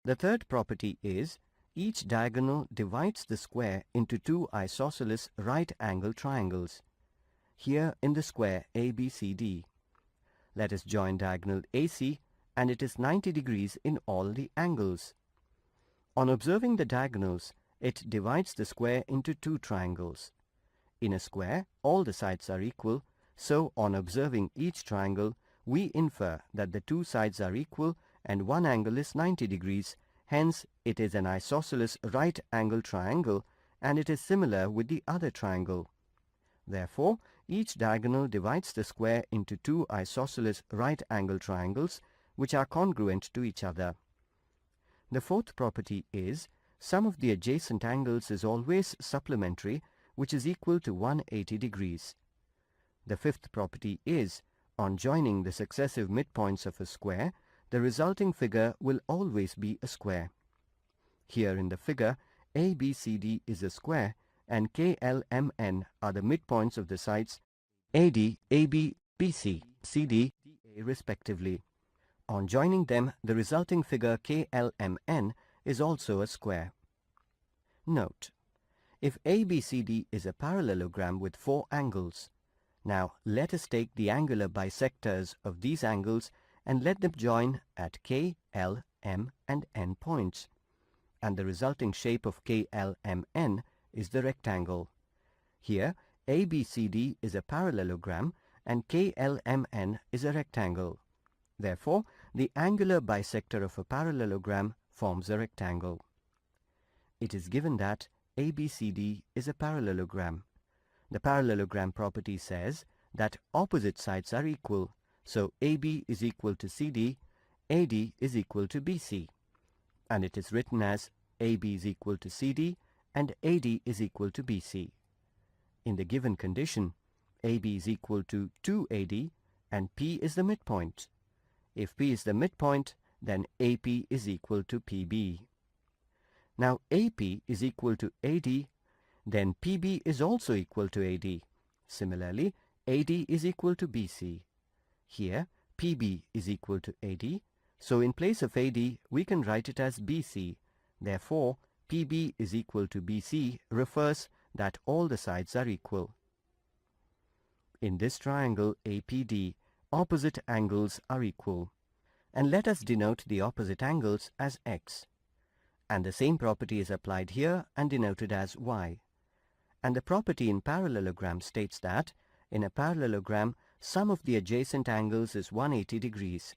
The third property is each diagonal divides the square into two isosceles right-angled triangles. Here in the square ABCD. Let us join diagonal AC, and it is 90 degrees in all the angles. On observing the diagonals, it divides the square into two triangles. In a square, all the sides are equal, so on observing each triangle, we infer that the two sides are equal and one angle is 90 degrees, hence it is an isosceles right-angled triangle, and it is similar with the other triangle. Therefore, each diagonal divides the square into two isosceles right-angled triangles which are congruent to each other. The fourth property is sum of the adjacent angles is always supplementary, which is equal to 180 degrees. The fifth property is on joining the successive midpoints of a square, the resulting figure will always be a square. Here in the figure, ABCD is a square and KLMN are the midpoints of the sides AD, AB, BC, CD, DA respectively. On joining them, the resulting figure KLMN is also a square. Note: if ABCD is a parallelogram with four angles, now let us take the angular bisectors of these angles and let them join at K, L, M and N points, and the resulting shape of KLMN is the rectangle. Here ABCD is a parallelogram and KLMN is a rectangle. Therefore, the angular bisector of a parallelogram forms a rectangle. It is given that ABCD is a parallelogram. The parallelogram property says that opposite sides are equal, so AB is equal to CD, AD is equal to BC, and it is written as AB is equal to CD and AD is equal to BC. In the given condition, AB is equal to 2AD and P is the midpoint. If P is the midpoint, then AP is equal to PB. Now AP is equal to AD, then PB is also equal to AD. Similarly, AD is equal to BC. Here, PB is equal to AD, so in place of AD, we can write it as BC. Therefore, PB is equal to BC refers that all the sides are equal. In this triangle APD, opposite angles are equal. And let us denote the opposite angles as X. And the same property is applied here and denoted as Y. And the property in parallelogram states that in a parallelogram, sum of the adjacent angles is 180 degrees.